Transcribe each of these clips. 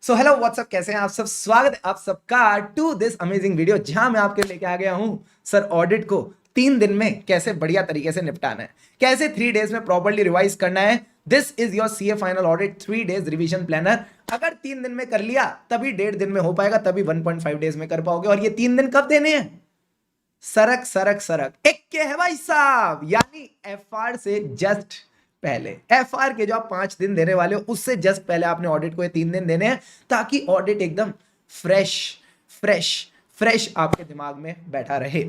So hello what's up, कैसे हैं आप सब। स्वागत है आप सबका टू दिस अमेजिंग वीडियो, जहां मैं आपके लेके आ गया हूं सर ऑडिट को 3 दिन में कैसे बढ़िया तरीके से निपटाना है, कैसे 3 डेज में प्रॉपर्ली रिवाइज करना है। This is your CA final audit 3 days revision planner. अगर 3 दिन में कर लिया तभी 1.5 दिन में हो पाएगा, तभी 1.5 डेज में कर पाओगे। और ये 3 दिन कब देने हैं? सरक सरक सरक एक के है भाई साहब, यानी एफआर से जस्ट पहले। एफआर के जो आप 5 दिन देने वाले हो उससे जस्ट पहले आपने ऑडिट को ये 3 दिन देने हैं, ताकि ऑडिट एकदम फ्रेश फ्रेश फ्रेश आपके दिमाग में बैठा रहे।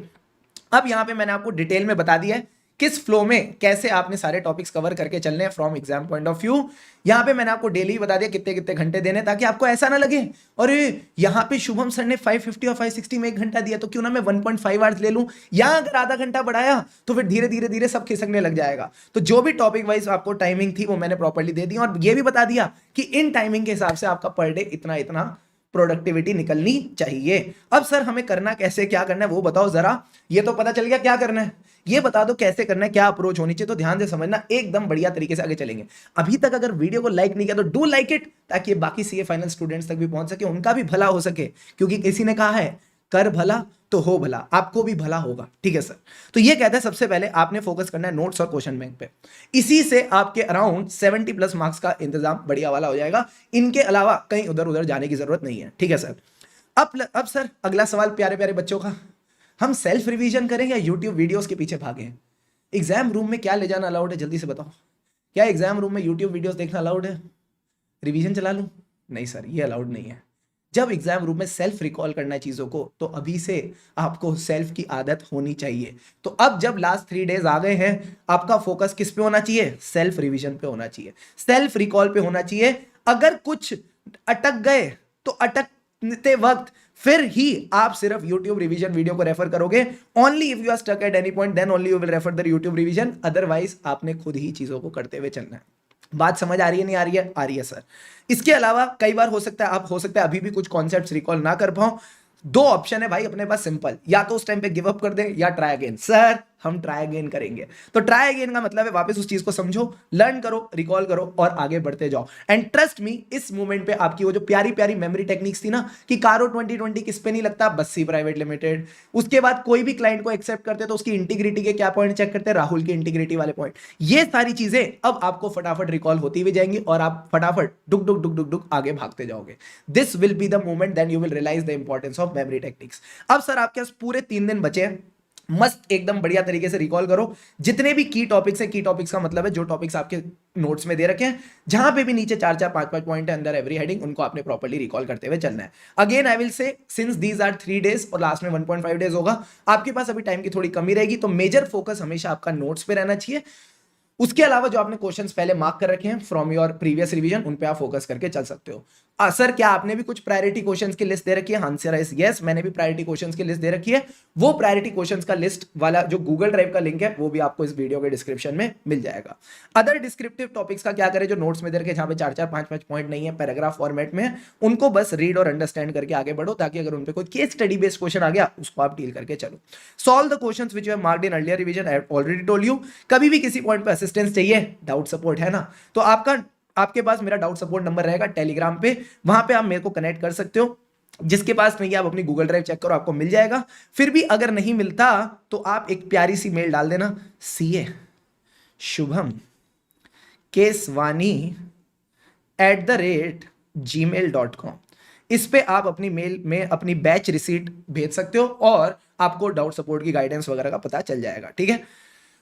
अब यहां पे मैंने आपको डिटेल में बता दिया है किस फ्लो में कैसे आपने सारे टॉपिक्स कवर करके चलने हैं from exam point of view. यहां पे मैंने आपको डेली बता दिया कितने कितने घंटे देने, ताकि आपको ऐसा ना लगे अरे यहां पे शुभम सर ने 550 और 560 में 1 घंटा दिया, तो क्यों ना मैं 1.5 आवर्स ले लूं। यहां अगर आधा घंटा बढ़ाया तो फिर धीरे धीरे धीरे सब खिसकने लग जाएगा। तो जो भी टॉपिक वाइज आपको टाइमिंग थी वो मैंने प्रॉपर्ली दे दी, और ये भी बता दिया कि इन टाइमिंग के हिसाब से आपका पर डे इतना इतना प्रोडक्टिविटी निकलनी चाहिए। अब सर हमें करना कैसे, क्या करना है वो बताओ जरा। ये तो पता चल गया क्या करना है, ये बता दो कैसे करना है, क्या अप्रोच होनी चाहिए। तो ध्यान से समझना, एकदम बढ़िया तरीके से आगे चलेंगे। अभी तक अगर वीडियो को लाइक नहीं किया तो डू लाइक इट, ताकि बाकी सीए फाइनल स्टूडेंट्स तक भी पहुंच सके, उनका भी भला हो सके। क्योंकि किसी ने कहा है कर भला तो हो भला, आपको भी भला होगा। ठीक है सर। तो ये कहता है सबसे पहले आपने फोकस करना है नोट्स और क्वेश्चन बैंक पे। इसी से आपके अराउंड 70+ मार्क्स का इंतजाम बढ़िया वाला हो जाएगा। इनके अलावा कहीं उधर उधर जाने की जरूरत नहीं है। ठीक है सर। अब सर अगला सवाल प्यारे प्यारे बच्चों का, हम सेल्फ रिवीजन करें या यूट्यूब वीडियोस के पीछे भागें? एग्जाम रूम में क्या ले जाना अलाउड है, जल्दी से बताओ। क्या एग्जाम रूम में यूट्यूब वीडियोस देखना अलाउड है? रिवीजन चला लूं? नहीं सर, ये अलाउड नहीं है। जब एग्जाम रूम में सेल्फ रिकॉल करना है चीजों को, तो अभी से आपको सेल्फ की आदत होनी चाहिए। तो अब जब लास्ट 3 डेज आ गए हैं, आपका फोकस किस पे होना चाहिए? सेल्फ रिवीजन पे होना चाहिए, सेल्फ रिकॉल पे होना चाहिए। अगर कुछ अटक गए तो अटकते वक्त फिर ही आप सिर्फ YouTube रिवीजन वीडियो को रेफर करोगे। Only if you are stuck at any point, then only you will refer the YouTube revision. Otherwise आपने खुद ही चीजों को करते हुए चलना है। बात समझ आ रही है? नहीं आ रही है? आ रही है सर। इसके अलावा कई बार हो सकता है अभी भी कुछ कॉन्सेप्ट्स रिकॉल ना कर पाओ। दो ऑप्शन है भाई अपने पास सिंपल, या तो उस टाइम पे गिव अप कर दे या ट्राई अगेन। सर हम ट्राई अगेन करेंगे। तो ट्राई अगेन का मतलब है वापस उस चीज को समझो, लर्न करो, रिकॉल करो और आगे बढ़ते जाओ। एंड ट्रस्ट मी, इस मोमेंट पे आपकी वो जो प्यारी प्यारी मेमोरी टेक्निक्स थी ना, कि कारो 2020 किस पे नहीं लगता, बस्सी प्राइवेट लिमिटेड। उसके बाद कोई भी क्लाइंट को एक्सेप्ट करते तो उसकी इंटीग्रिटी के क्या पॉइंट चेक करते, राहुल की इंटीग्रिटी वाले पॉइंट। ये सारी चीजें अब आपको फटाफट रिकॉल होती हुई जाएंगी और आप फटाफट डुक डुक डुक डुक डुक आगे भागते जाओगे। This will be the moment then you will realize the importance of memory techniques. अब सर आपके पास पूरे 3 दिन बचे हैं, मस्त एकदम बढ़िया तरीके से रिकॉल करो जितने भी की टॉपिक्स है। की टॉपिक्स का मतलब है जो टॉपिक्स आपके नोट्स में दे रखे हैं, जहां पे भी नीचे 4-4 5-5 पॉइंट है अंदर एवरी हेडिंग, उनको आपने प्रॉपर्ली रिकॉल करते हुए चलना है। Again I will say, since these are 3 days और लास्ट में 1.5 डेज होगा, आपके पास अभी टाइम की थोड़ी कमी रहेगी, तो मेजर फोकस हमेशा आपका नोट्स पे रहना चाहिए। उसके अलावा जो आपने क्वेश्चंस पहले मार्क कर रखे हैं फ्रॉम योर प्रीवियस रिवीजन, उन पे आप फोकस करके चल सकते हो। सर क्या आपने भी कुछ प्रायोरिटी क्वेश्चंस की लिस्ट दे रखी है? आंसर है यस, मैंने भी प्रायोरिटी क्वेश्चंस की लिस्ट दे रखी है। वो प्रायोरिटी क्वेश्चंस का लिस्ट वाला जो गूगल ड्राइव का लिंक है वो भी आपको इस वीडियो के डिस्क्रिप्शन में मिल जाएगा। अदर डिस्क्रिप्टिव टॉपिक्स का क्या करें, जो नोट्स में दे रखे जहां पे 4-4 5-5 पॉइंट नहीं है, पैराग्राफ फॉर्मेट में, उनको बस रीड और अंडरस्टैंड करके आगे बढ़ो, ताकि अगर उन पे कोई केस स्टडी बेस्ड क्वेश्चन आ गया उसको आप डील करके चलो। Solve the questions which you have marked in earlier revision. I have already told you, कभी भी किसी पॉइंट पे असिस्टेंस चाहिए, डाउट सपोर्ट है ना, तो आपके पास मेरा डाउट सपोर्ट नंबर रहेगा टेलीग्राम पे, वहां पे आप मेरे को कनेक्ट कर सकते हो। जिसके पास नहीं है आप अपनी गूगल ड्राइव चेक करो, आपको मिल जाएगा। फिर भी अगर नहीं मिलता तो आप एक प्यारी सी मेल डाल देना, CA शुभम keswani@gmail.com। इस पे आप अपनी मेल में अपनी बैच रिसीट भेज सकते हो और आपको डाउट सपोर्ट की गाइडेंस वगैरह का पता चल जाएगा। ठीक है।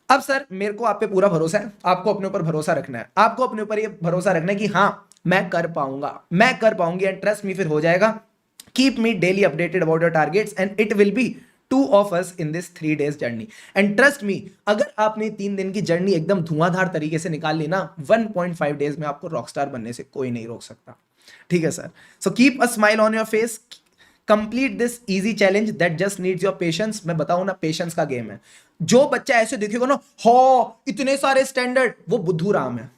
अब सर मेरे को आप पे पूरा भरोसा है, आपको अपने ऊपर भरोसा रखना है, आपको अपने ऊपर ये भरोसा रखना है कि हाँ मैं कर पाऊंगा, मैं कर पाऊंगी, एंड ट्रस्ट मी फिर हो जाएगा। Keep me daily updated about your targets and it will be 2 of us in this 3 days journey. And trust me, अगर आपने 3 दिन की जर्नी एकदम धुआंधार तरीके से निकाल ली ना, 1.5 डेज में आपको रॉकस्टार बनने से कोई नहीं रोक सकता। ठीक है sir. So keep a smile on your face, complete this easy challenge that just needs your patience. मैं बताऊं ना, पेशेंस का गेम है। जो बच्चा ऐसे देखेगा ना, हो इतने सारे स्टैंडर्ड, वो बुद्धू राम है।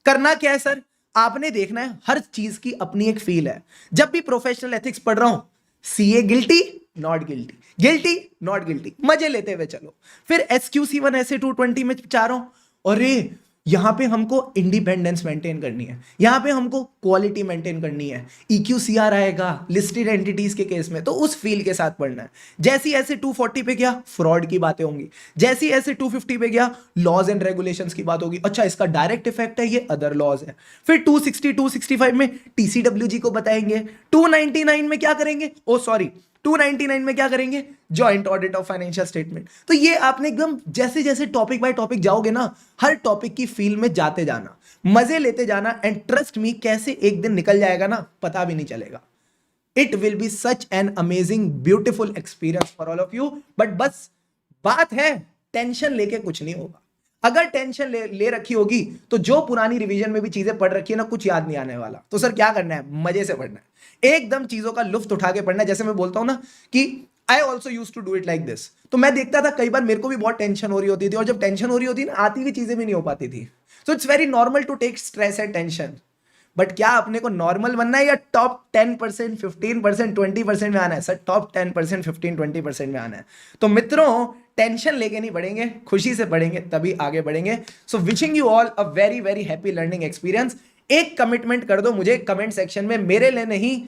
करना क्या है सर, आपने देखना है हर चीज की अपनी एक फील है। जब भी प्रोफेशनल एथिक्स पढ़ रहा हूं, CA guilty not guilty, guilty not guilty, मजे लेते हुए चलो। फिर SQC1 ऐसे 220 में चाह रहा हूं, अरे यहां पे हमको इंडिपेंडेंस मेंटेन करनी है, यहां पे हमको क्वालिटी मेंटेन करनी है, EQCR आएगा लिस्टेड एंटिटीज के केस में, तो उस फील के साथ पढ़ना है। जैसी ऐसे 240 पे गया फ्रॉड की बातें होंगी, जैसी ऐसे 250 पे गया लॉज एंड रेगुलेशंस की बात होगी, अच्छा इसका डायरेक्ट इफेक्ट है, ये अदर लॉज है। फिर 260 265 में TCWG को बताएंगे, 299 में क्या करेंगे, ओ सॉरी 299 में क्या करेंगे, joint audit of financial statement. तो ये आपने एकदम जैसे जैसे टॉपिक बाय टॉपिक जाओगे ना, हर टॉपिक की फील्ड में जाते जाना, मजे लेते जाना, एंड ट्रस्ट मी कैसे एक दिन निकल जाएगा ना पता भी नहीं चलेगा। It will be such an amazing beautiful experience for all of you. But बस बात है, टेंशन लेके कुछ नहीं होगा। अगर टेंशन ले रखी होगी तो जो पुरानी रिवीजन में भी चीजें पढ़ रखी है ना, कुछ याद नहीं आने वाला। तो सर क्या करना है, मजे से पढ़ना है, एकदम चीजों का लुफ्त उठा के पढ़ना है। जैसे मैं बोलता हूं ना कि I also use to do it like this, तो मैं देखता था कई बार मेरे को भी बहुत टेंशन हो रही होती थी, और जब टेंशन हो रही होती ना, आती हुई चीजें भी नहीं हो पाती थी। So it's very normal to take stress and tension, but क्या अपने को नॉर्मल बनना है या टॉप 10%, 15%, 20% में आना है? सर टॉप 10%, 15, 20% में आना है। तो मित्रों टेंशन लेके नहीं बढ़ेंगे, खुशी से बढ़ेंगे, तभी आगे बढ़ेंगे। So wishing you all a very very happy learning experience. एक कमिटमेंट कर दो मुझे कमेंट सेक्शन में, मेरे लिए नहीं,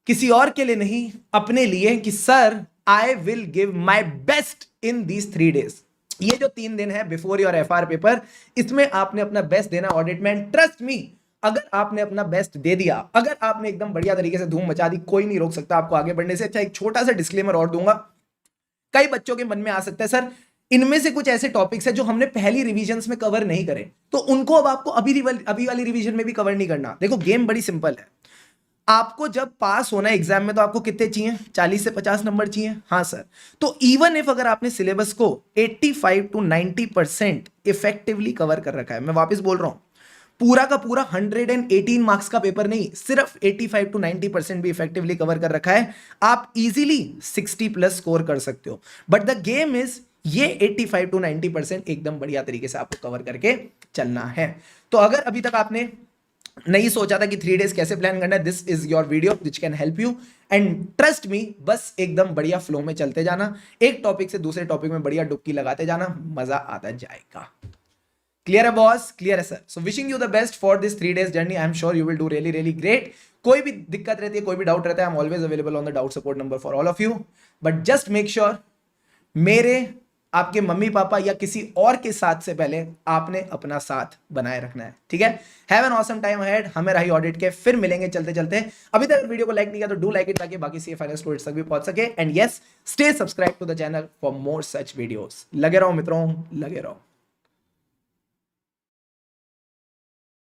किसी और के लिए नहीं, अपने लिए, कि sir I will give my best in these 3 days। ये जो 3 दिन है बिफोर योर FR पेपर, इसमें आपने अपना बेस्ट देना ऑडिट में। ट्रस्ट मी, अगर आपने अपना बेस्ट दे दिया, अगर आपने एकदम बढ़िया तरीके से धूम मचा दी, कोई नहीं रोक सकता आपको आगे बढ़ने से। अच्छा एक छोटा सा डिस्क्लेमर और दूंगा, कई बच्चों के मन में आ सकता है सर इनमें से कुछ ऐसे टॉपिक्स है जो हमने पहली रिवीजन्स में कवर नहीं करे, तो उनको अब आपको अभी वाली रिवीजन में भी कवर नहीं करना। देखो गेम बड़ी सिंपल है, आपको जब पास होना है एग्जाम में तो आपको कितने चाहिए, 40 से 50 नंबर चाहिए। हाँ सर, तो इवन इफ अगर आपने सिलेबस को 85 to 90% इफेक्टिवली कवर कर रखा है, मैं वापस बोल रहा हूं, पूरा का पूरा 118 मार्क्स का पेपर नहीं, सिर्फ 85 to 90% भी इफेक्टिवली कवर कर रखा है, आप इजीली 60+ स्कोर कर सकते हो। बट द गेम इज ये 85 to 90% एकदम बढ़िया तरीके से आपको कवर करके चलना है। तो अगर अभी तक आपने नहीं सोचा था कि 3 days कैसे प्लान करना है, this is your video which can help you, and trust me, बस एकदम बढ़िया फ्लो में चलते जाना, एक टॉपिक से दूसरे टॉपिक में बढ़िया डुबकी लगाते जाना, मजा आता जाएगा। क्लियर है बॉस? क्लियर है sir. So wishing you the best for this 3 days journey, I am sure you will do really really great. कोई भी दिक्कत रहती है, कोई भी डाउट रहता है, I am always available on the doubt support number for all of you. But just make sure मेरे, आपके मम्मी पापा या किसी और के साथ से पहले आपने अपना साथ बनाए रखना है, ठीक है? Have an awesome time ahead. हमें रही ऑडिट के, फिर मिलेंगे चलते चलते। अभी तक वीडियो को लाइक नहीं किया तो डू लाइक इट, ताकि बाकी CA फाइनल स्टूडेंट्स तक भी पहुंच सके। And yes, stay subscribe to the channel for more such videos. लगे रहो मित्रों, लगे रहो।